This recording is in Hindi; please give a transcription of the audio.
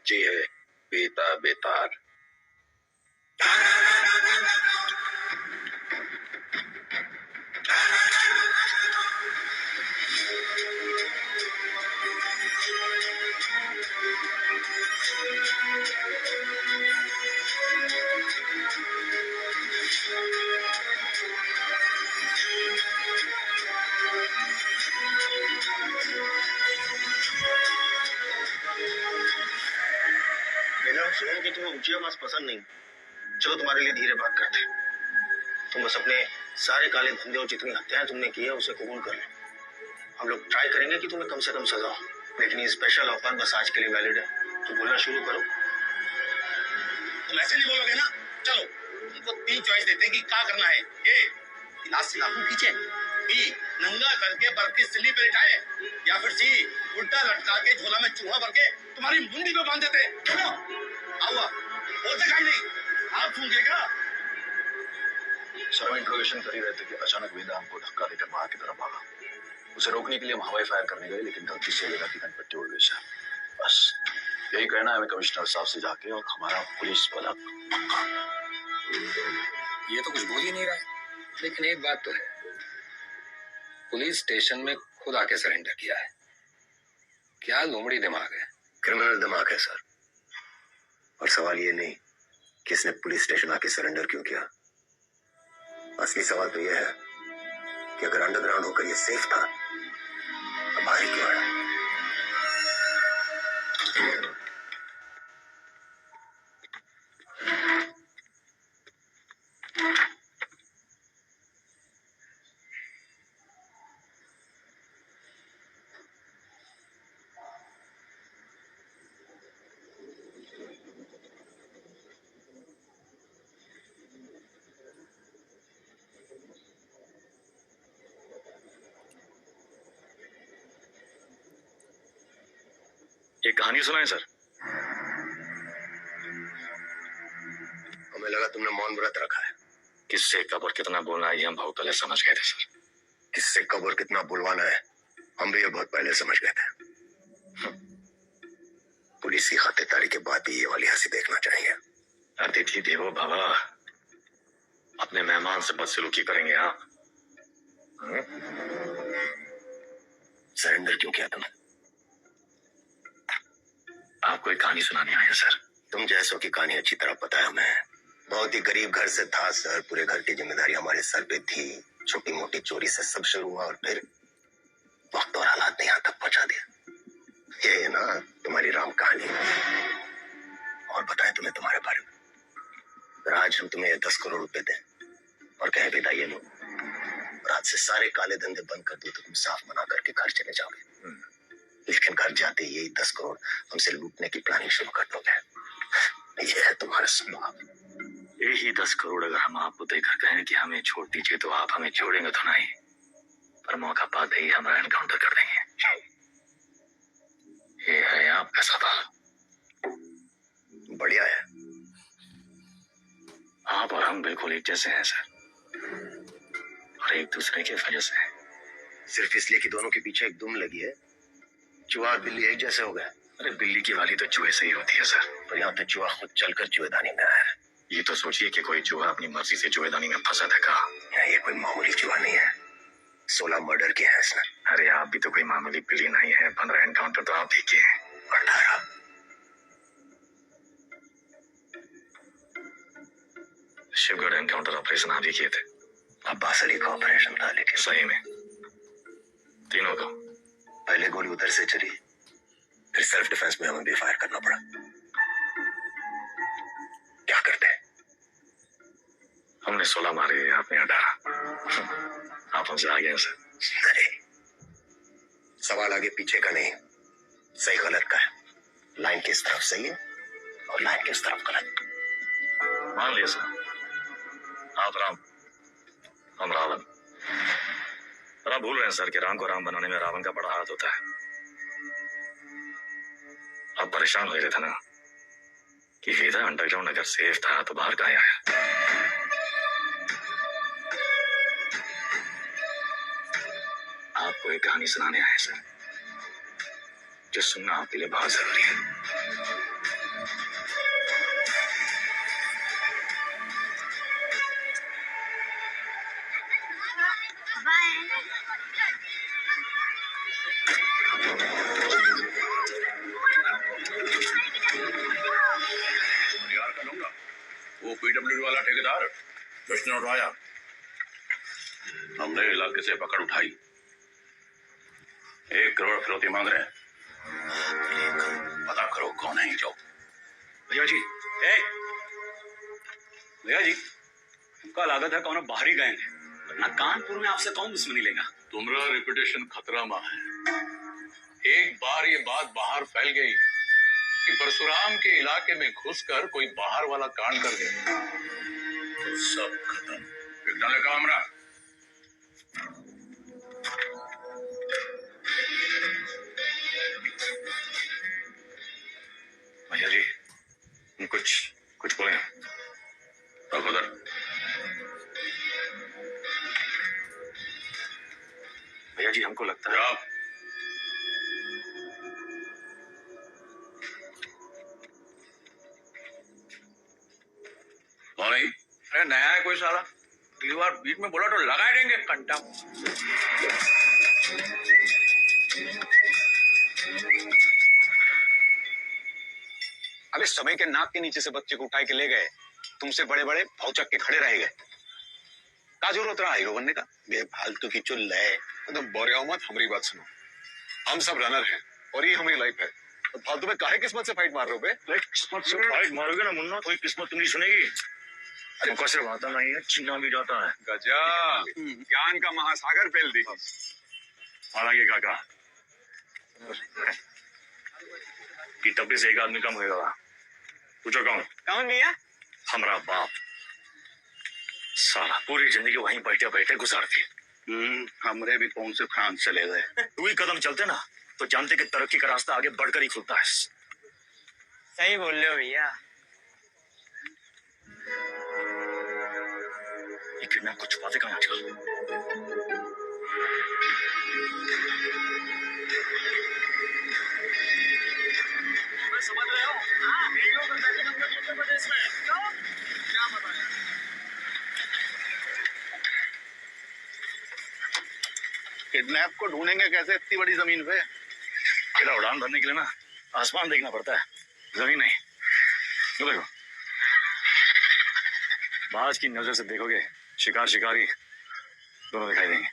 बच्ची है बेता बेतार। सुनो कि तुम्हें ऊंची आवाज पसंद नहीं। चलो तुम्हारे लिए धीरे बात करते हैं। तुम बस अपने सारे काले धंधे और जितनी हत्याएं तुमने की है उसे कबूल कर लो। हम लोग ट्राई करेंगे कि तुम्हें कम से कम सजा हो, लेकिन ये स्पेशल ऑफर बस आज के लिए वैलिड है। तो बोलना शुरू करो। तुम ऐसे नहीं बोलोगे ना। चलो तुमको 3 चॉइस देते हैं कि क्या करना है। ए गिलास से नाखून खींचे, बी नंगा करके बर्फ की सिल्ली पे लिटाए, या फिर सी उल्टा लटका के झोला में चूहा भर के तुम्हारी मुंडी पे बांध देते। चलो आओ, बोलते काम नहीं, आप सूंघेगा। सर इंट्रोगेशन कर ही रहे थे कि अचानक वेदा हमको धक्का देकर बाहर की तरफ भागा। उसे रोकने के लिए हम हवाई फायर करने गए, लेकिन गलती से वेदा की गनपट्टी उड़ गई सर। बस यही कहना है हमें कमिश्नर साहब से जाके, और हमारा पुलिस वाला ये तो कुछ बोल ही नहीं रहा है। लेकिन एक बात तो है, पुलिस स्टेशन में खुद आके सरेंडर किया है। क्या लोमड़ी दिमाग है। क्रिमिनल दिमाग है सर। और सवाल ये नहीं कि इसने पुलिस स्टेशन आके सरेंडर क्यों किया। असली सवाल तो यह है कि अगर अंडरग्राउंड होकर ये सेफ था तो बाहर ही क्यों आया। एक कहानी सुनाए सर। हमें लगा तुमने मौन व्रत रखा है। किससे कब और कितना बोलना है ये हम बहुत पहले समझ गए थे सर। किससे कब और कितना बुलवाना है हम भी ये बहुत पहले समझ गए थे। पुलिस की खातिरदारी के बाद भी ये वाली हंसी देखना चाहिए। अतिथि देवो भव, अपने मेहमान से बदसलूकी करेंगे आप। सरेंडर क्यों किया तुमने। आपको एक कहानी सुनाने आए हैं सर। तुम जैसों की कहानी अच्छी तरह पता है हमें। बहुत ही गरीब घर से था सर। पूरे घर की जिम्मेदारी हमारे सर पे थी। छोटी मोटी चोरी से सब शुरू हुआ और फिर वक्त और हालात ने यहाँ तक पहुंचा दिया। ये ना तुम्हारी राम कहानी। और बताएं तुम्हें तुम्हारे बारे में। अगर आज हम तुम्हें 10 करोड़ रुपए दें और कहें बेटा ये लो, और आज से सारे काले धंधे बंद कर दो, तो तुम साफ मना करके घर चले जाओगे। लेकिन घर जाते यही 10 करोड़ हमसे लूटने की प्लानिंग शुरू कर दोगे। ये है तुम्हारा स्वभाव। यही 10 करोड़ अगर हम आपको देकर कहें कि हमें छोड़ दीजिए, तो आप हमें छोड़ेंगे तो नहीं, पर मौका पाते ही हमारा एनकाउंटर कर देंगे। ये है आपका सवाल। बढ़िया है। आप और हम बिल्कुल एक जैसे हैं सर, और एक दूसरे की वजह से। सिर्फ इसलिए कि दोनों के पीछे एक दुम लगी है, चूहा और बिल्ली एक जैसे हो गए। अरे बिल्ली की वाली तो चूहे से ही होती है सर। पर यहाँ तो चूहा खुद चलकर चूहेदानी में आया है। ये तो सोचिए कि कोई चूहा अपनी मर्जी से चूहेदानी में फंसा था का। ये कोई मामूली चूहा नहीं है। 16 मर्डर किए हैं इसने। अरे आप भी तो कोई मामूली बिल्ली नहीं है। 15 एनकाउंटर तो आप देखिए। 18। शिवगढ़ एनकाउंटर ऑपरेशन आप ही किए थे। अब्बास अली का ऑपरेशन था, लेकिन सही में तीनों को। पहले गोली उधर से चली, फिर सेल्फ डिफेंस में हमें भी फायर करना पड़ा। क्या करते हैं। हमने 16 मारे, आपने 18। आप हमसे आगे हैं सर। नहीं, सवाल आगे पीछे का नहीं, सही गलत का है। लाइन किस तरफ सही है और लाइन किस तरफ गलत। मान लिया सर, आप राम, हम रावण। पर आप भूल रहे हैं सर कि राम को राम बनाने में रावण का बड़ा हाथ होता है। आप परेशान हो रहे थे ना कि वेदा अंडरग्राउंड अगर सेफ था तो बाहर कहाँ आया। आपको एक कहानी सुनाने आए सर, जो सुनना आपके लिए बहुत जरूरी है। यार का लूंगा वो पीडब्ल्यूडी वाला ठेकेदार विष्णु राया, हमने इलाके से पकड़ उठाई, 1 करोड़ फिरौती मांग रहे हैं। पता करो कौन है ये जो। भैया जी, भैया जी, हमका लागत है कौन बाहरी गए हैं, वरना कानपुर में आपसे कौन दुश्मनी लेगा। तुम्हारा रेपुटेशन खतरा में है। एक बार ये बात बाहर फैल गई कि परशुराम के इलाके में घुसकर कोई बाहर वाला कांड कर गया तो सब खत्म। विज्ञान का हमरा भैया जी, कुछ बोले। अब उधर भैया जी, हमको लगता है जाओ। कौन है? अरे नया है कोई साला, अगली बार बीच में बोला तो लगा देंगे कंटा। अबे समय के नाक के नीचे से बच्चे को उठाए के ले गए, तुमसे बड़े बड़े भौचक के खड़े रह गए। का जरूरत रहा हीरो बनने का? बेफालतू की चुल है। एकदम बोरिया मत, हमारी बात सुनो। हम सब रनर हैं और ये हमारी लाइफ है, तो फालतू में काहे किस्मत से फाइट मार रहे हो बे? किस्मत से फाइट मारोगे ना मुन्ना, कोई किस्मत तुम्हारी सुनेगी। तुमको सिर्फ आता नहीं है, छीना भी जाता है। गजब, ज्ञान का महासागर फैल दी। हालांकि काका की तबीयत से एक आदमी कम होगा। पूछो कौन? कौन भैया? हमारा बाप साला पूरी जिंदगी वहीं बैठे बैठे गुजार दी। हमरे भी कौन से फ्रांस चले गए। 2 ही कदम चलते ना तो जानते कि तरक्की का रास्ता आगे बढ़कर ही खुलता है। सही बोल रहे हो भैया। ये किडनैप को छुपाते कहाँ आजकल? समझ रहे हो? हाँ, वीडियो में बैठे हम लोग उत्तर प्रदेश में। क्यों? क्या बताया? किडनैप को ढूंढेंगे कैसे इतनी बड़ी जमीन पे? अकेला उड़ान भरने के लिए ना आसमान देखना पड़ता है, जमीन नहीं। ये देखो, बाज की नजर से देखोगे शिकार शिकारी दोनों दिखाई देंगे।